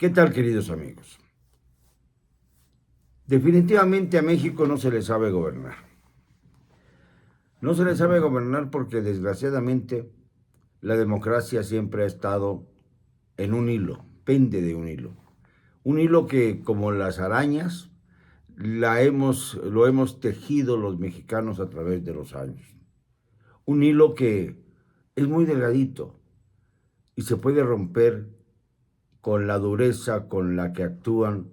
¿Qué tal, queridos amigos? Definitivamente a México no se le sabe gobernar. No se le sabe gobernar porque desgraciadamente la democracia siempre ha estado en un hilo, pende de un hilo. Un hilo que, como las arañas, lo hemos tejido los mexicanos a través de los años. Un hilo que es muy delgadito y se puede romper con la dureza con la que actúan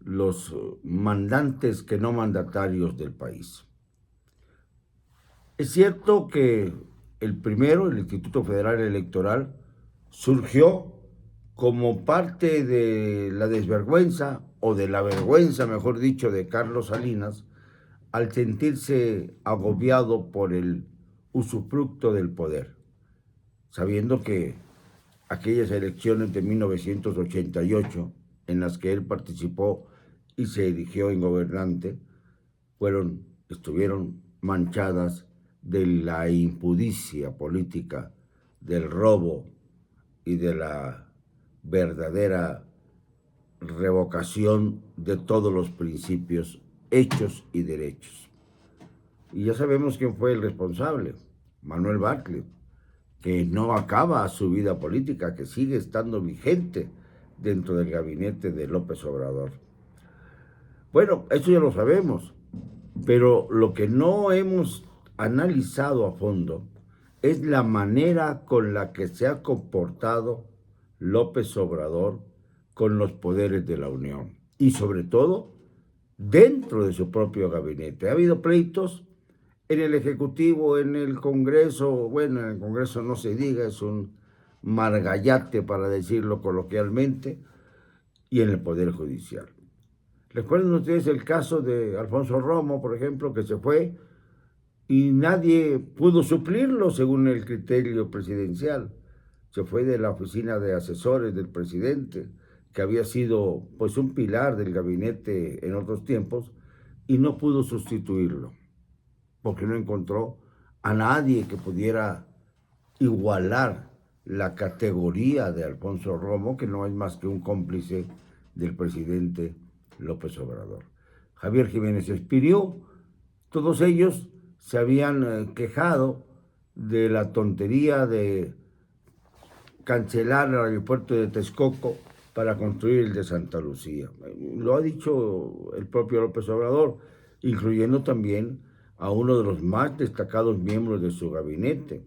los mandantes que no mandatarios del país. Es cierto que el Instituto Federal Electoral, surgió como parte de la desvergüenza, o de la vergüenza, mejor dicho, de Carlos Salinas, al sentirse agobiado por el usufructo del poder, sabiendo que aquellas elecciones de 1988, en las que él participó y se erigió en gobernante, estuvieron manchadas de la impudicia política, del robo y de la verdadera revocación de todos los principios, hechos y derechos. Y ya sabemos quién fue el responsable, Manuel Bartlett, que no acaba su vida política, que sigue estando vigente dentro del gabinete de López Obrador. Bueno, eso ya lo sabemos, pero lo que no hemos analizado a fondo es la manera con la que se ha comportado López Obrador con los poderes de la Unión y sobre todo dentro de su propio gabinete. Ha habido pleitos en el Ejecutivo, en el Congreso. Bueno, en el Congreso no se diga, es un margallate para decirlo coloquialmente, y en el Poder Judicial. ¿Recuerdan ustedes el caso de Alfonso Romo, por ejemplo, que se fue y nadie pudo suplirlo según el criterio presidencial? Se fue de la oficina de asesores del presidente, que había sido pues un pilar del gabinete en otros tiempos, y no pudo sustituirlo, porque no encontró a nadie que pudiera igualar la categoría de Alfonso Romo, que no es más que un cómplice del presidente López Obrador. Javier Jiménez Espriu, todos ellos se habían quejado de la tontería de cancelar el aeropuerto de Texcoco para construir el de Santa Lucía. Lo ha dicho el propio López Obrador, incluyendo también a uno de los más destacados miembros de su gabinete,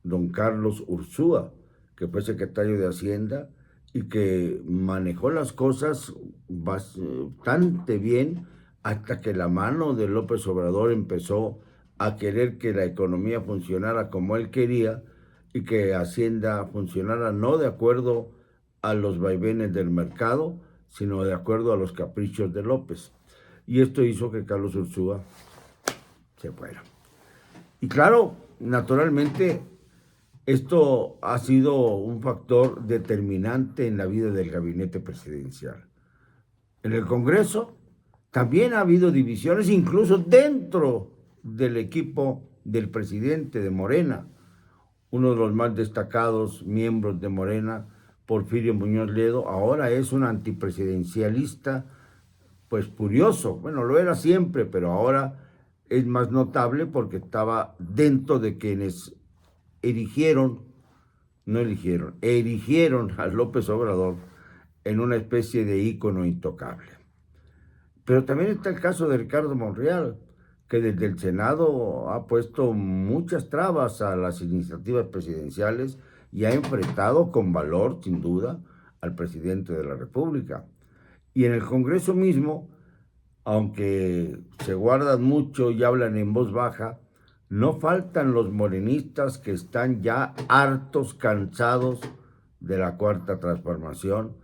don Carlos Ursúa, que fue secretario de Hacienda y que manejó las cosas bastante bien hasta que la mano de López Obrador empezó a querer que la economía funcionara como él quería y que Hacienda funcionara no de acuerdo a los vaivenes del mercado, sino de acuerdo a los caprichos de López. Y esto hizo que Carlos Ursúa se fuera. Y claro, naturalmente, esto ha sido un factor determinante en la vida del gabinete presidencial. En el Congreso también ha habido divisiones, incluso dentro del equipo del presidente de Morena. Uno de los más destacados miembros de Morena, Porfirio Muñoz Ledo, ahora es un antipresidencialista, pues furioso. Bueno, lo era siempre, pero ahora es más notable porque estaba dentro de quienes erigieron a López Obrador en una especie de ícono intocable. Pero también está el caso de Ricardo Monreal, que desde el Senado ha puesto muchas trabas a las iniciativas presidenciales y ha enfrentado con valor, sin duda, al presidente de la República. Y en el Congreso mismo, aunque se guardan mucho y hablan en voz baja, no faltan los morenistas que están ya hartos, cansados de la Cuarta Transformación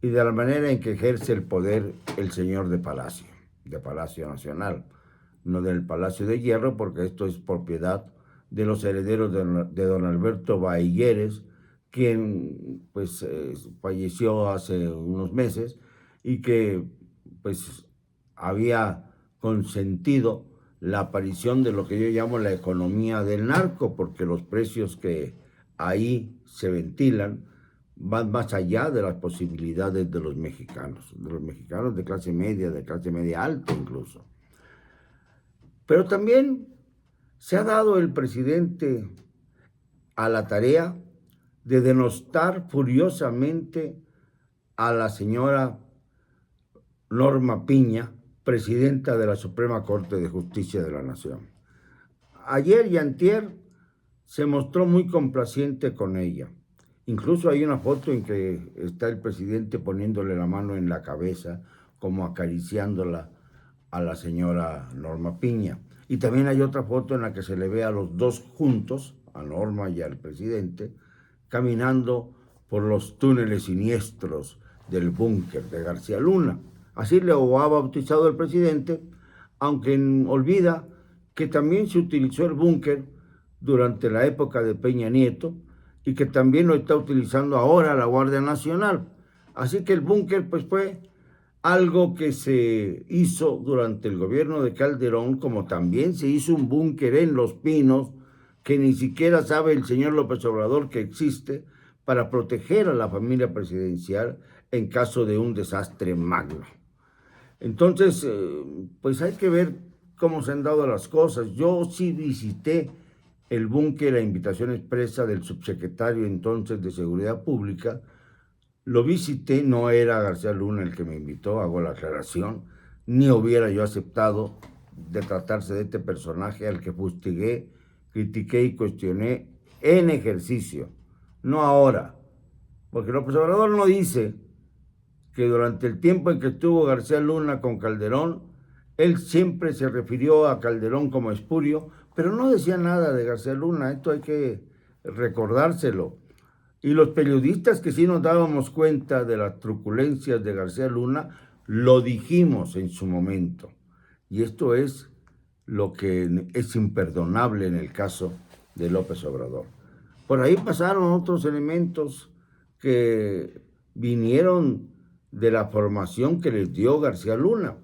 y de la manera en que ejerce el poder el señor de Palacio Nacional, no del Palacio de Hierro, porque esto es propiedad de los herederos de don Alberto Baigueres, quien pues falleció hace unos meses y que pues había consentido la aparición de lo que yo llamo la economía del narco, porque los precios que ahí se ventilan van más allá de las posibilidades de los mexicanos de clase media alta incluso. Pero también se ha dado el presidente a la tarea de denostar furiosamente a la señora Norma Piña, presidenta de la Suprema Corte de Justicia de la Nación. Ayer y antier se mostró muy complaciente con ella. Incluso hay una foto en que está el presidente poniéndole la mano en la cabeza, como acariciándola a la señora Norma Piña. Y también hay otra foto en la que se le ve a los dos juntos, a Norma y al presidente, caminando por los túneles siniestros del búnker de García Luna. Así lo ha bautizado el presidente, aunque olvida que también se utilizó el búnker durante la época de Peña Nieto y que también lo está utilizando ahora la Guardia Nacional. Así que el búnker pues fue algo que se hizo durante el gobierno de Calderón, como también se hizo un búnker en Los Pinos, que ni siquiera sabe el señor López Obrador que existe, para proteger a la familia presidencial en caso de un desastre magno. Entonces, pues hay que ver cómo se han dado las cosas. Yo sí visité el búnker a invitación expresa del subsecretario entonces de Seguridad Pública. Lo visité, no era García Luna el que me invitó, hago la aclaración, ni hubiera yo aceptado de tratarse de este personaje al que fustigué, critiqué y cuestioné en ejercicio, no ahora, porque López Obrador no dice que durante el tiempo en que estuvo García Luna con Calderón, él siempre se refirió a Calderón como espurio, pero no decía nada de García Luna, esto hay que recordárselo. Y los periodistas que sí nos dábamos cuenta de las truculencias de García Luna, lo dijimos en su momento. Y esto es lo que es imperdonable en el caso de López Obrador. Por ahí pasaron otros elementos que vinieron de la formación que les dio García Luna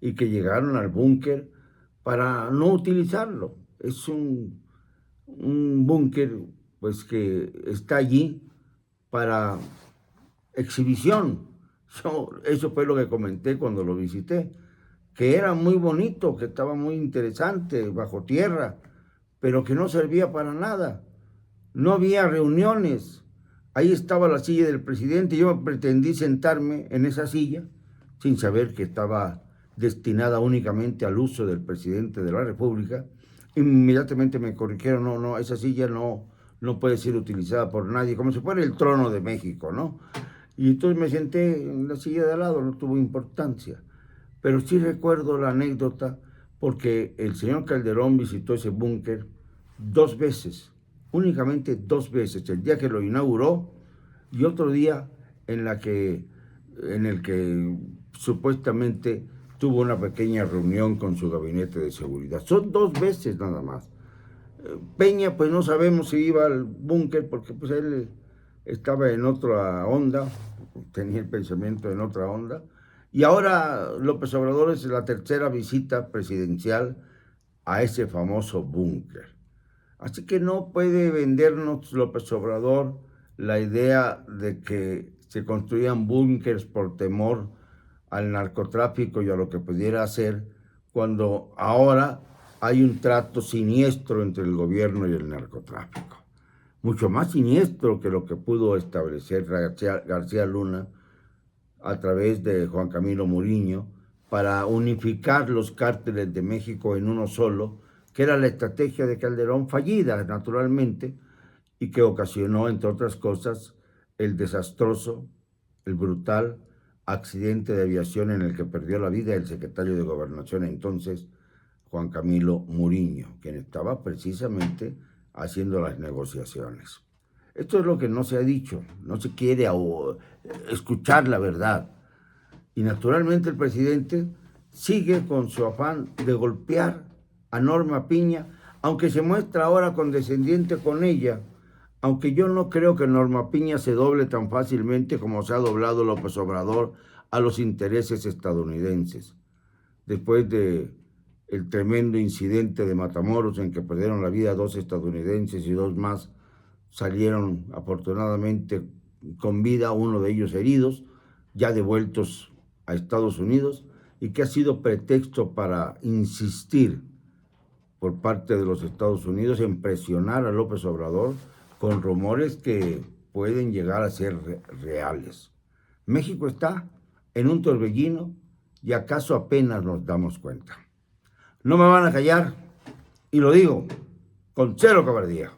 y que llegaron al búnker para no utilizarlo. Es un búnker pues que está allí para exhibición. Eso fue lo que comenté cuando lo visité, que era muy bonito, que estaba muy interesante, bajo tierra, pero que no servía para nada. No había reuniones. Ahí estaba la silla del presidente. Yo pretendí sentarme en esa silla sin saber que estaba destinada únicamente al uso del presidente de la República. Inmediatamente me corrigieron, no, esa silla no puede ser utilizada por nadie, como si fuera el trono de México, ¿no? Y entonces me senté en la silla de al lado, no tuvo importancia. Pero sí recuerdo la anécdota porque el señor Calderón visitó ese búnker 2 veces, únicamente 2 veces, el día que lo inauguró y otro día en el que supuestamente tuvo una pequeña reunión con su gabinete de seguridad. Son 2 veces nada más. Peña, pues no sabemos si iba al búnker porque pues él estaba en otra onda, tenía el pensamiento en otra onda. Y ahora López Obrador es la tercera visita presidencial a ese famoso búnker. Así que no puede vendernos López Obrador la idea de que se construían búnkers por temor al narcotráfico y a lo que pudiera hacer, cuando ahora hay un trato siniestro entre el gobierno y el narcotráfico. Mucho más siniestro que lo que pudo establecer García Luna a través de Juan Camilo Muriño para unificar los cárteles de México en uno solo, que era la estrategia de Calderón, fallida naturalmente, y que ocasionó, entre otras cosas, el desastroso, el brutal accidente de aviación en el que perdió la vida el secretario de Gobernación entonces, Juan Camilo Muriño, quien estaba precisamente haciendo las negociaciones. Esto es lo que no se ha dicho, no se quiere escuchar la verdad. Y naturalmente el presidente sigue con su afán de golpear a Norma Piña, aunque se muestra ahora condescendiente con ella, aunque yo no creo que Norma Piña se doble tan fácilmente como se ha doblado López Obrador a los intereses estadounidenses. Después de el tremendo incidente de Matamoros en que perdieron la vida 2 estadounidenses y 2 más salieron afortunadamente con vida, uno de ellos heridos, ya devueltos a Estados Unidos, y que ha sido pretexto para insistir por parte de los Estados Unidos en presionar a López Obrador con rumores que pueden llegar a ser reales. México está en un torbellino y acaso apenas nos damos cuenta. No me van a callar, y lo digo con cero cobardía.